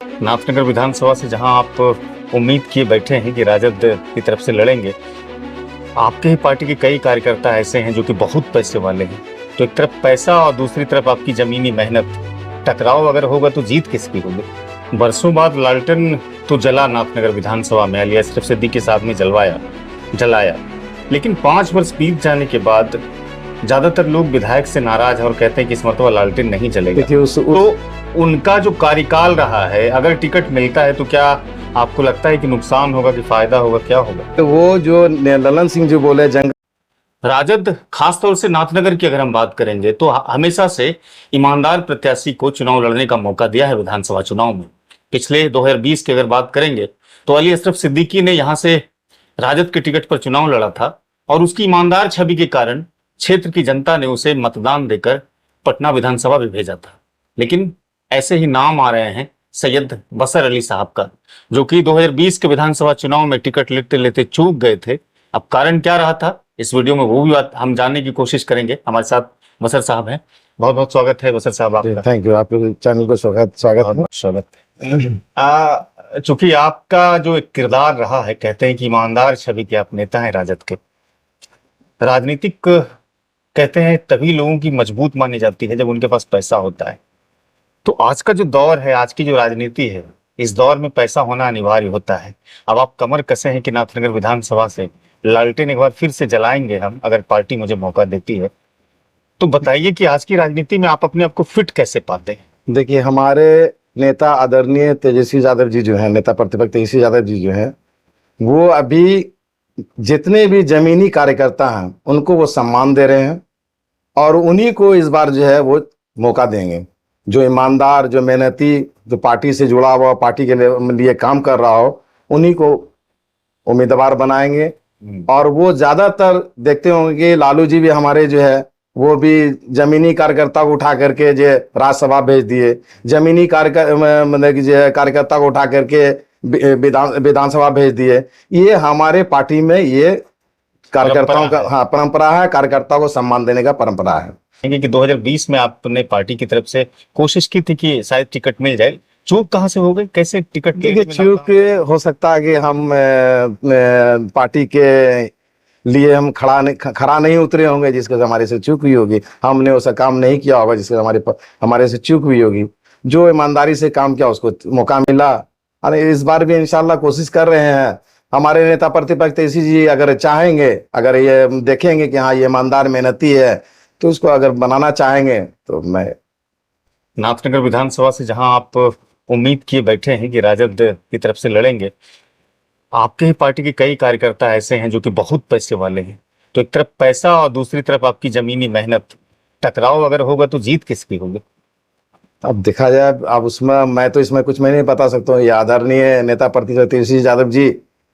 नाथनगर विधानसभा से जहां आप उम्मीद किए बैठे हैं कि राजद की तरफ से लड़ेंगे, आपके ही पार्टी के कई कार्यकर्ता ऐसे हैं जो कि बहुत पैसे वाले हैं। तो एक तरफ पैसा और दूसरी तरफ आपकी जमीनी मेहनत, टकराव अगर होगा तो जीत किसकी होगी? बरसों बाद लालटेन तो जला नाथनगर विधानसभा में, अलिया सिर्फ सिद्दीकी साहब ने जलाया, लेकिन 5 वर्ष बीत जाने के बाद ज्यादातर लोग विधायक से नाराज हैं और कहते हैं कि इस मरतबा लालटेन नहीं जलेगा। तो उनका जो कार्यकाल रहा है, अगर टिकट मिलता है तो क्या आपको लगता है कि नुकसान होगा कि फायदा होगा, क्या होगा? तो वो जो ललन सिंह जो बोले जंग राजद खासतौर से नाथनगर की अगर हम बात करेंगे तो हमेशा से ईमानदार प्रत्याशी को चुनाव लड़ने का मौका दिया है विधानसभा चुनाव में। पिछले 2020 की अगर बात करेंगे तो अली अशरफ सिद्दीकी ने यहां से राजद के टिकट पर चुनाव लड़ा था और उसकी ईमानदार छवि के कारण क्षेत्र की जनता ने उसे मतदान देकर पटना विधानसभा भी भेजा था। लेकिन ऐसे ही नाम आ रहे हैं सैयद बसर अली साहब का, जो कि 2020 के विधानसभा चुनाव में टिकट लेते लेते चूक गए थे। अब कारण क्या रहा था, इस वीडियो में वो भी बात हम जानने की कोशिश करेंगे। हमारे साथ बसर साहब हैं, बहुत बहुत स्वागत है बसर साहब आपका। थैंक यू, आपके चैनल को स्वागत है। चूंकि आपका जो एक किरदार रहा है, कहते हैं कि ईमानदार छवि के आप नेता हैं राजद के। राजनीतिक कहते हैं तभी लोगों की मजबूत मानी जाती है जब उनके पास पैसा होता है। तो आज का जो दौर है, आज की जो राजनीति है, इस दौर में पैसा होना अनिवार्य होता है। अब आप कमर कसे हैं कि नाथनगर विधानसभा से लालटेन एक बार फिर से जलाएंगे हम, अगर पार्टी मुझे मौका देती है। तो बताइए कि आज की राजनीति में आप अपने आप को फिट कैसे पाते हैं? देखिए, हमारे नेता आदरणीय तेजस्वी यादव जी जो हैं, नेता प्रतिपक्ष तेजस्वी यादव जी जो हैं, वो अभी जितने भी जमीनी कार्यकर्ता हैं उनको वो सम्मान दे रहे हैं और उन्हीं को इस बार जो है वो मौका देंगे। जो ईमानदार, जो मेहनती, जो पार्टी से जुड़ा हुआ, पार्टी के लिए काम कर रहा हो, उन्हीं को उम्मीदवार बनाएंगे। और वो ज्यादातर देखते होंगे, लालू जी भी हमारे जो है वो भी जमीनी कार्यकर्ता को उठा करके जो राज्यसभा भेज दिए, जमीनी कार्यकर्ता को उठा करके विधानसभा भेज दिए। ये हमारे पार्टी में ये कार्यकर्ताओं का परंपरा है, कार्यकर्ताओं को सम्मान देने का परंपरा है। कि 2020 में आपने पार्टी की तरफ से कोशिश की थी कि शायद टिकट मिल जाए, चूक कहां से हो गई? कैसे टिकट? देखिए, चूक हो सकता है कि हम पार्टी के लिए हम खड़ा नहीं उतरे होंगे, जिसके हमारे से चूक हुई होगी। हमने उसका काम नहीं किया होगा जिसके हमारे से चूक हुई होगी। जो ईमानदारी से काम किया उसको मौका मिला। अरे इस बार भी इंशाल्लाह कोशिश कर रहे हैं। हमारे नेता प्रतिपक्ष तेजस्वी जी अगर चाहेंगे, अगर ये देखेंगे कि हाँ ये ईमानदार मेहनती है, तो उसको अगर बनाना चाहेंगे तो मैं। नाथनगर विधानसभा से जहां आप उम्मीद किए बैठे हैं कि राजद की तरफ से लड़ेंगे, आपके ही पार्टी के कई कार्यकर्ता ऐसे हैं जो कि बहुत पैसे वाले हैं। तो एक तरफ पैसा और दूसरी तरफ आपकी जमीनी मेहनत, टकराव अगर होगा तो जीत किसकी होगी? अब देखा जाए, अब उसमें मैं तो इसमें कुछ मैं नहीं बता सकता हूँ। ये आदरणीय नेता प्रतिपक्ष तेजस्वी यादव जी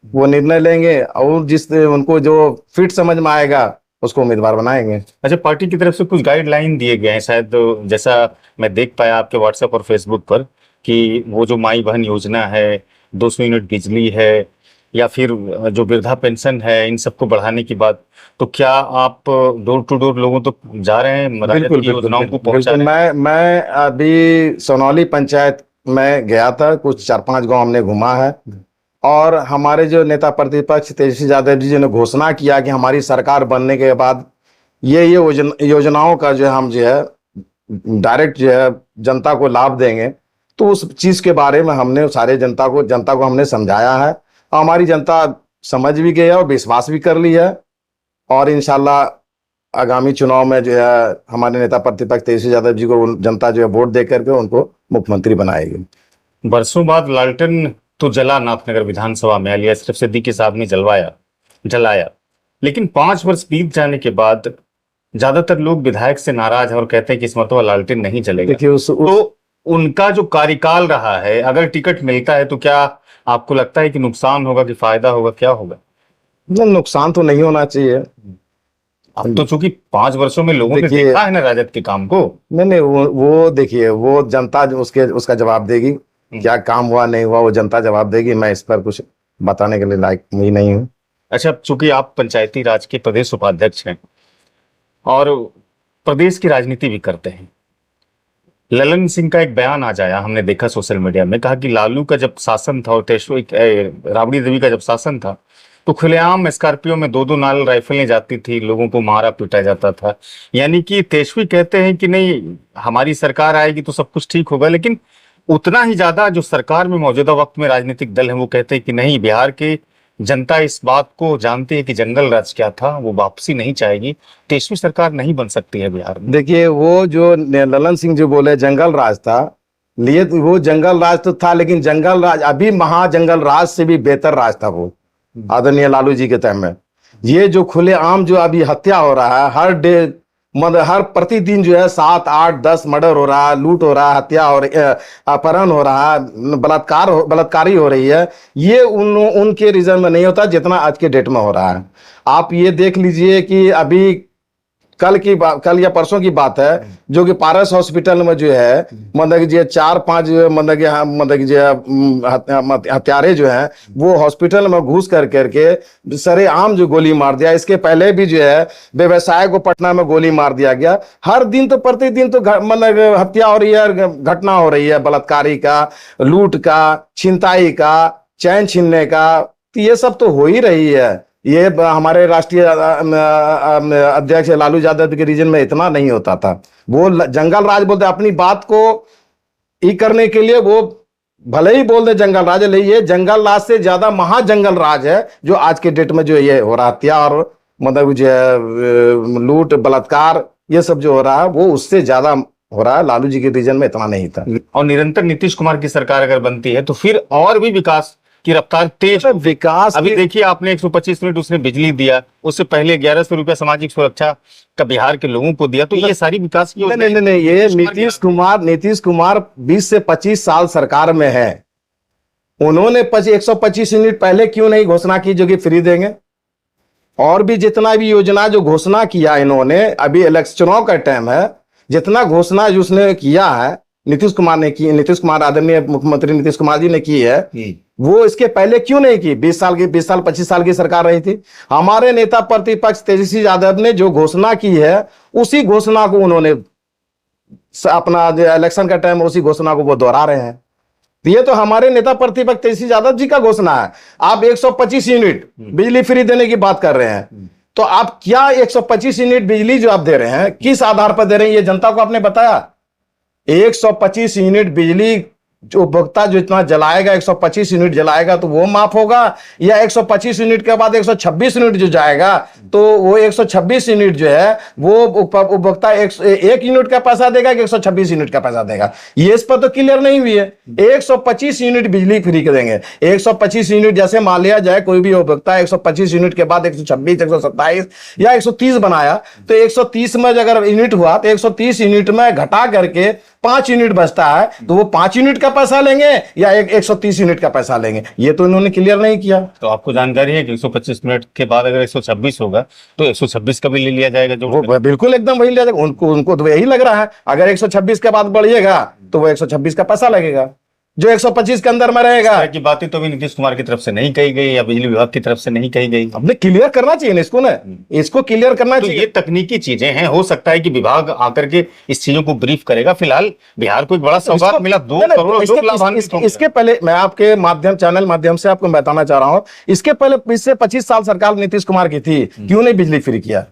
वो निर्णय लेंगे और जिस उनको जो फिट समझ में आएगा उसको उम्मीदवार बनाएंगे। अच्छा, पार्टी की तरफ से कुछ गाइडलाइन दिए गए हैं शायद, जैसा मैं देख पाया आपके व्हाट्सएप और फेसबुक पर, कि वो जो माई बहन योजना है, 200 यूनिट बिजली है, या फिर जो वृद्धा पेंशन है, इन सबको बढ़ाने की बात। तो क्या आप डोर टू डोर लोगों तो जा रहे हैं, राजद की योजनाओं को पहुंचा रहे हैं? मैं अभी सोनौली पंचायत में गया था, कुछ 4-5 गांव हमने घुमा है। और हमारे जो नेता प्रतिपक्ष तेजस्वी यादव जी ने घोषणा किया कि हमारी सरकार बनने के बाद ये योजनाओं का जो हम जो है डायरेक्ट जो है जनता को लाभ देंगे। तो उस चीज के बारे में हमने सारे जनता को हमने समझाया है। हमारी जनता समझ भी गई है और विश्वास भी कर ली है। और इंशाल्लाह आगामी चुनाव में जो है हमारे नेता प्रतिपक्ष तेजस्वी यादव जी को जनता जो है वोट दे करके उनको मुख्यमंत्री बनाएगी। बरसों बाद लालटेन तो जला नाथनगर विधानसभा में, अलिया सिर्फ सिद्दीकी साहब ने जलाया, लेकिन 5 वर्ष बीत जाने के बाद ज्यादातर लोग विधायक से नाराज हैं और कहते हैं कि इस मरतबा लालटेन नहीं जलेगा। देखिए, तो उनका जो कार्यकाल रहा है, अगर टिकट मिलता है तो क्या आपको लगता है कि नुकसान होगा कि फायदा होगा, क्या होगा? नुकसान तो नहीं होना चाहिए। अब तो चूंकि 5 वर्षों में लोगों ने देखा है ना राजद के काम को। नहीं, वो देखिए, वो जनता उसका जवाब देगी। क्या काम हुआ नहीं हुआ वो जनता जवाब देगी। मैं इस पर कुछ बताने के लिए लायक ही नहीं हूँ। अच्छा, चूंकि आप पंचायती राज के प्रदेश उपाध्यक्ष हैं और प्रदेश की राजनीति भी करते हैं, ललन सिंह का एक बयान आज आया, हमने देखा सोशल मीडिया में, कहा कि लालू का जब शासन था और राबड़ी देवी का जब शासन था तो खुलेआम स्कॉर्पियो में दो दो नाल राइफलें जाती थी, लोगों को मारा पीटा जाता था। यानी कि तेजस्वी कहते हैं कि नहीं हमारी सरकार आएगी तो सब कुछ ठीक होगा, लेकिन उतना ही ज्यादा जो सरकार में मौजूदा वक्त में राजनीतिक दल है वो कहते हैं कि नहीं, बिहार के जनता इस बात को जानती है कि जंगल राज क्या था, वो वापसी नहीं चाहेगी, तेजस्वी सरकार नहीं बन सकती है बिहार में। देखिए, वो जो ललन सिंह जो बोले जंगल राज था, लिए वो जंगल राज तो था, लेकिन जंगल राज अभी महाजंगल राज से भी बेहतर राज था वो आदरणीय लालू जी के टाइम में। ये जो खुलेआम जो अभी हत्या हो रहा है, हर डे मतलब हर प्रतिदिन जो है 7 8 10 मर्डर हो रहा है, लूट हो रहा है, हत्या हो रही, अपहरण हो रहा है, बलात्कारी हो रही है, ये उनके रीजन में नहीं होता जितना आज के डेट में हो रहा है। आप ये देख लीजिए कि अभी कल या परसों की बात है, जो कि पारस हॉस्पिटल में जो है मतलब कि जो 4-5 मतलब कि मतलब कि जो हत्यारे जो हैं वो हॉस्पिटल में घुस करके सरेआम जो गोली मार दिया। इसके पहले भी जो है व्यवसाय को पटना में गोली मार दिया गया। हर दिन तो प्रतिदिन तो मतलब हत्या हो रही है, घटना हो रही है, बलात्कारी का, लूट का, छिनताई का, चैन छीनने का, तो ये सब तो हो ही रही है। ये हमारे राष्ट्रीय अध्यक्ष लालू यादव के रीजन में इतना नहीं होता था। वो जंगल राज बोलते, अपनी बात को ई करने के लिए वो भले ही बोल दे जंगल राज, लेकिन ये जंगल राज से ज्यादा महाजंगल राज है जो आज के डेट में जो ये हो रहा, हत्या और मतलब जो लूट बलात्कार ये सब जो हो रहा है वो उससे ज्यादा हो रहा है। लालू जी के रीजन में इतना नहीं था। और निरंतर नीतीश कुमार की सरकार अगर बनती है तो फिर और भी विकास की रफ्तार तेज। विकास अभी देखिए आपने 125 यूनिट उसने बिजली दिया, उससे पहले 1100 रुपया सामाजिक सुरक्षा का बिहार के लोगों को दिया, तो ये सारी विकास की नहीं, ये नीतीश कुमार 20 से 25 साल सरकार में है। उन्होंने 125 यूनिट पहले क्यों नहीं घोषणा की जो कि फ्री देंगे? और भी जितना भी योजना जो घोषणा किया इन्होंने, अभी इलेक्शन चुनाव का टाइम है, जितना घोषणा उसने किया है नीतीश कुमार आदरणीय मुख्यमंत्री नीतीश कुमार जी ने की है, वो इसके पहले क्यों नहीं की? 20 साल 25 साल की सरकार रही थी। हमारे नेता प्रतिपक्ष तेजस्वी यादव ने जो घोषणा की है उसी घोषणा को उन्होंने अपना इलेक्शन का टाइम उसी घोषणा को वो दोहरा रहे हैं। ये तो हमारे नेता प्रतिपक्ष तेजस्वी यादव जी का घोषणा है। आप 125 यूनिट बिजली फ्री देने की बात कर रहे हैं, तो आप क्या 125 यूनिट बिजली जो आप दे रहे हैं किस आधार पर दे रहे हैं ये जनता को आपने बताया? 125 यूनिट बिजली जो उपभोक्ता जो इतना जलाएगा, 125 यूनिट जलाएगा तो वो माफ होगा, या 125 यूनिट के बाद 126 यूनिट जो जाएगा तो वो 126 यूनिट जो है वो उपभोक्ता 1 यूनिट का पैसा देगा कि 126 यूनिट का पैसा देगा? ये इस पर तो क्लियर नहीं हुई है। 125 यूनिट बिजली फ्री देंगे। 125 यूनिट जैसे मान लिया जाए कोई भी उपभोक्ता 125 यूनिट के बाद 126, 127 या 130 बनाया, तो 130 में अगर यूनिट हुआ तो 130 यूनिट में घटा करके 5 यूनिट बचता है, तो वो 5 यूनिट का पैसा लेंगे या 130 यूनिट का पैसा लेंगे? ये तो इन्होंने क्लियर नहीं किया। तो आपको जानकारी है कि 125 मिनट के बाद अगर 126 होगा तो 126 का भी ले लिया जाएगा? जो वो बिल्कुल एकदम वही लिया जाएगा। उनको तो यही लग रहा है, अगर 126 के बाद बढ़िएगा तो वो 126 का पैसा लगेगा जो 125 के अंदर में रहेगा। की बातें तो भी नीतीश कुमार की तरफ से नहीं कही गई या बिजली विभाग की तरफ से नहीं कही गई। हमने क्लियर करना चाहिए इसको ना, इसको क्लियर करना तो चाहिए। ये तकनीकी चीजें हैं, हो सकता है कि विभाग आकर के इस चीजों को ब्रीफ करेगा। फिलहाल बिहार को एक बड़ा सौगात मिला, 2 करोड़ लोग लाभान्वित होंगे। इसके पहले मैं आपके चैनल माध्यम से आपको बताना चाह रहा हूं, इसके पहले 20 से 25 साल सरकार नीतीश कुमार की थी, क्यों नहीं बिजली फ्री किया?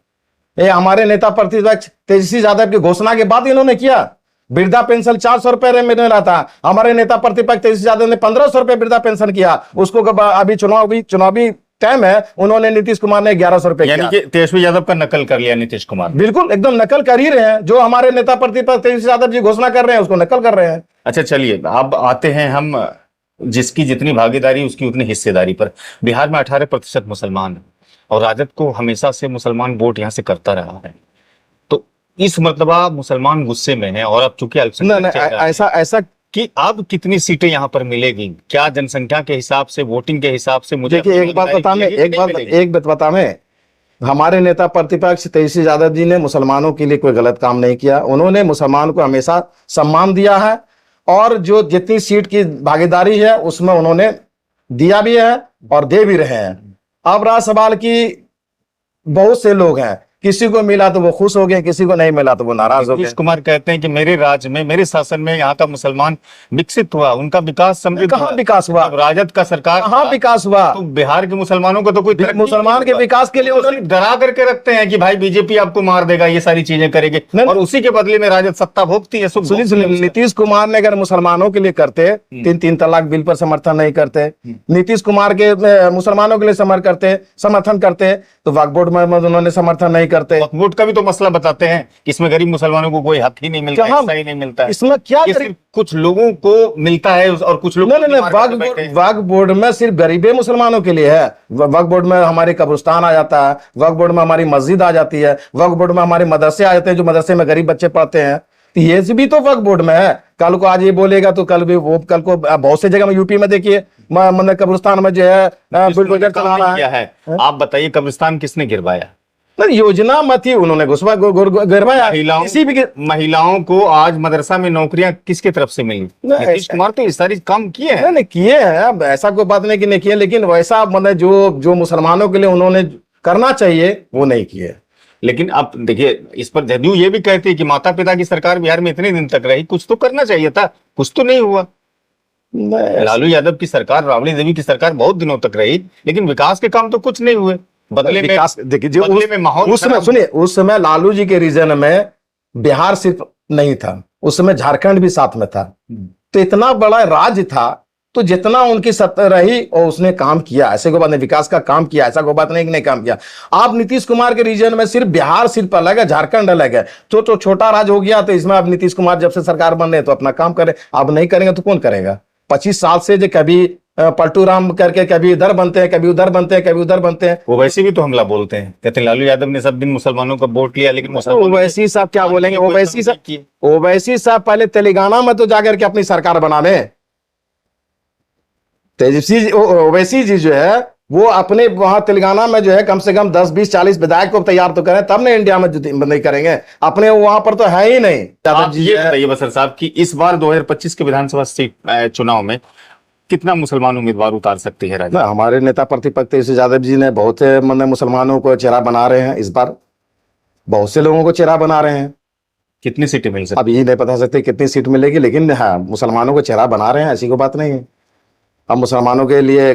ये हमारे नेता प्रतिपक्ष तेजस्वी यादव की घोषणा के बाद इन्होंने किया। वृद्धा पेंशन 400 रुपए में मिला था, हमारे नेता प्रतिपक्ष तेजस्वी यादव ने 1500 रुपए वृद्धा पेंशन किया। उसको अभी चुनावी टाइम है, उन्होंने नीतीश कुमार ने 1100 रुपए किया। यानी कि तेजस्वी यादव का नकल कर लिया नीतीश कुमार। बिल्कुल एकदम नकल कर ही रहे हैं, जो हमारे नेता प्रतिपक्ष तेजस्वी यादव जी घोषणा कर रहे हैं उसको नकल कर रहे हैं। अच्छा चलिए, अब आते हैं हम जिसकी जितनी भागीदारी उसकी उतनी हिस्सेदारी पर। बिहार में 18% मुसलमान है और राजद को हमेशा से मुसलमान वोट यहाँ से करता रहा है, तो इस मर्तबा मुसलमान गुस्से में है। और अब चूंकि ऐसा कि अब कितनी सीटें यहाँ पर मिलेगी, क्या जनसंख्या के हिसाब से, वोटिंग के हिसाब से? मुझे एक बात बता मैं, हमारे नेता प्रतिपक्ष तेजस्वी यादव जी ने मुसलमानों के लिए कोई गलत काम नहीं किया। उन्होंने मुसलमान को हमेशा सम्मान दिया है और जो जितनी सीट की भागीदारी है उसमें उन्होंने दिया भी है और दे भी रहे हैं। अब रहा सवाल की बहुत से लोग हैं किसी को मिला तो वो खुश हो गए, किसी को नहीं मिला तो वो नाराज हो गए। नीतीश कुमार कहते हैं कि मेरे राज्य में, मेरे शासन में यहाँ का मुसलमान विकसित हुआ, उनका विकास समृद्ध कहाँ हुआ। विकास हुआ? जब राजद का सरकार कहाँ विकास हुआ? तो बिहार के मुसलमानों को तो कोई तरक्की मुसलमान नहीं के हुआ। विकास के लिए तो उन्होंने सिर्फ डरा करके रखते हैं कि भाई बीजेपी आपको मार देगा, ये सारी चीजें करेगी, और उसी के बदले में राजद सत्ता भोगती है। सुख भोगती है। नीतीश कुमार ने अगर मुसलमानों के लिए करते, तीन तलाक बिल पर समर्थन नहीं करते, नीतीश कुमार के मुसलमानों के लिए समर्थन करते तो वक्फ बोर्ड में उन्होंने समर्थन नहीं करते। वक्फ बोर्ड का भी तो मसला बताते हैं कि इसमें गरीब मुसलमानों को कोई हक ही नहीं मिलता, कहाँ? हिस्सा ही नहीं मिलता है। इसमें क्या ये सिर्फ कुछ लोगों को मिलता है और कुछ लोग नहीं, वक्फ बोर्ड में सिर्फ गरीबे मुसलमानों के लिए है। वक्फ बोर्ड में हमारे कब्रिस्तान आ जाता है, वक्फ बोर्ड में हमारी मस्जिद आ जाती है, वक्फ बोर्ड में हमारे मदरसे आ जाते हैं जो मदरसे में गरीब बच्चे पढ़ते हैं, तो ये भी तो वक्फ बोर्ड में है। कल को आज ये बोलेगा तो कल भी वो, कल को बहुत से जगह में यूपी में देखिए मतलब कब्रिस्तान में जो है बुलडोजर चला रहा है। आप बताइए कब्रिस्तान किसने गिरवाया? योजना में थी, उन्होंने गिरवाया। महिलाओं को आज मदरसा में नौकरियां किसके तरफ से मिली? नीतीश कुमार तो ये सारी काम किए हैं। नहीं किए हैं, अब ऐसा कोई बात नहीं कि नहीं किए, लेकिन वैसा मतलब जो मुसलमानों के लिए उन्होंने करना चाहिए वो नहीं किए। लेकिन आप देखिए, इस पर जदयू ये भी कहती है कि माता पिता की सरकार बिहार में इतने दिन तक रही, कुछ तो करना चाहिए था, कुछ तो नहीं हुआ। लालू यादव की सरकार, राबड़ी देवी की सरकार बहुत दिनों तक रही, लेकिन विकास के काम तो कुछ नहीं हुए। बदले में माहौल उस समय सुनिए, उस समय लालू जी के रीजन में बिहार सिर्फ नहीं था, उस समय झारखंड भी साथ में था, तो इतना बड़ा राज्य था, तो जितना उनकी सत्ता रही और उसने काम किया, ऐसे को बात नहीं, विकास का काम किया, ऐसा कोई बात नहीं कि नहीं काम किया। आप नीतीश कुमार के रीजन में सिर्फ बिहार सिर्फ अलग है, झारखंड अलग है, तो छोटा राज्य हो गया, तो इसमें अब नीतीश कुमार जब से सरकार बन रहे तो अपना काम करे, अब नहीं करेंगे तो कौन करेगा? 25 साल से जो कभी पलटू राम करके कभी इधर बनते हैं, कभी उधर बनते हैं, कभी उधर बनते हैं। वो वैसे भी तो हमला बोलते हैं, कहते हैं लालू यादव ने सब दिन मुसलमानों का वोट लिया, लेकिन ओवैसी साहब क्या बोलेंगे? ओवैसी साहब पहले तेलंगाना में तो जाकर के अपनी सरकार बना लें। तेजस्वी ओवैसी जी जो है वो अपने वहां तेलंगाना में जो है कम से कम 10, 20, 40 विधायक को तैयार तो करें, तब ना इंडिया में नहीं करेंगे। अपने वहां पर तो है ही नहीं। आप ये बताइए बसर साहब कि इस बार 2025 के विधानसभा सीट चुनाव में कितना मुसलमान उम्मीदवार उतार सकती है राज्य? हमारे नेता प्रतिपक्ष तेजस्वी यादव जी ने बहुत से मतलब मुसलमानों को चेहरा बना रहे हैं, इस बार बहुत से लोगों को चेहरा बना रहे हैं। कितनी सीटें मिल सकती? अब ये नहीं बता सकते कितनी सीट मिलेगी, लेकिन हाँ मुसलमानों को चेहरा बना रहे हैं, ऐसी कोई बात नहीं है। अब मुसलमानों के लिए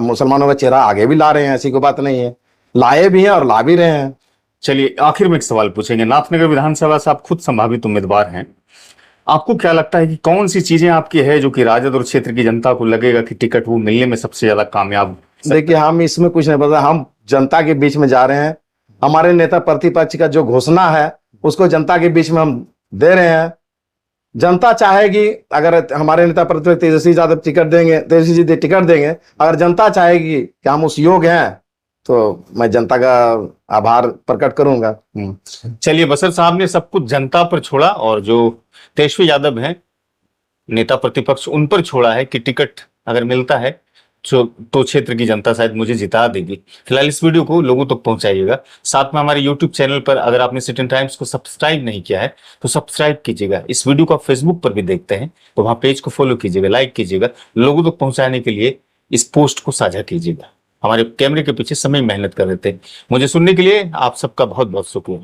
मुसलमानों का चेहरा आगे भी ला रहे हैं, ऐसी कोई बात नहीं है, लाए भी हैं और ला भी रहे हैं। चलिए आखिर में एक सवाल पूछेंगे, नाथनगर विधानसभा से आप खुद संभावित उम्मीदवार हैं, आपको क्या लगता है कि कौन सी चीजें आपकी है जो कि राजद और क्षेत्र की जनता को लगेगा कि टिकट वो मिलने में सबसे ज्यादा कामयाब? देखिए हम इसमें कुछ नहीं पता, हम जनता के बीच में जा रहे हैं, हमारे नेता प्रतिपक्ष का जो घोषणा है उसको जनता के बीच में हम दे रहे हैं। जनता चाहेगी, अगर हमारे नेता प्रतिपक्ष तेजस्वी यादव टिकट देंगे, तेजस्वी जी टिकट देंगे, अगर जनता चाहेगी कि हम उस योग्य हैं तो मैं जनता का आभार प्रकट करूंगा। चलिए बसर साहब ने सब कुछ जनता पर छोड़ा और जो तेजस्वी यादव हैं नेता प्रतिपक्ष उन पर छोड़ा है कि टिकट अगर मिलता है तो क्षेत्र की जनता शायद मुझे जिता देगी। फिलहाल इस वीडियो को लोगों तक पहुंचाइएगा, साथ में हमारे YouTube चैनल पर अगर आपने सिटीजन टाइम्स को सब्सक्राइब नहीं किया है तो सब्सक्राइब कीजिएगा। इस वीडियो को आप फेसबुक पर भी देखते हैं तो वहां पेज को फॉलो कीजिएगा, लाइक कीजिएगा, लोगों तक पहुंचाने के लिए इस पोस्ट को साझा कीजिएगा। हमारे कैमरे के पीछे समय मेहनत कर रहे थे। मुझे सुनने के लिए आप सबका बहुत बहुत शुक्रिया।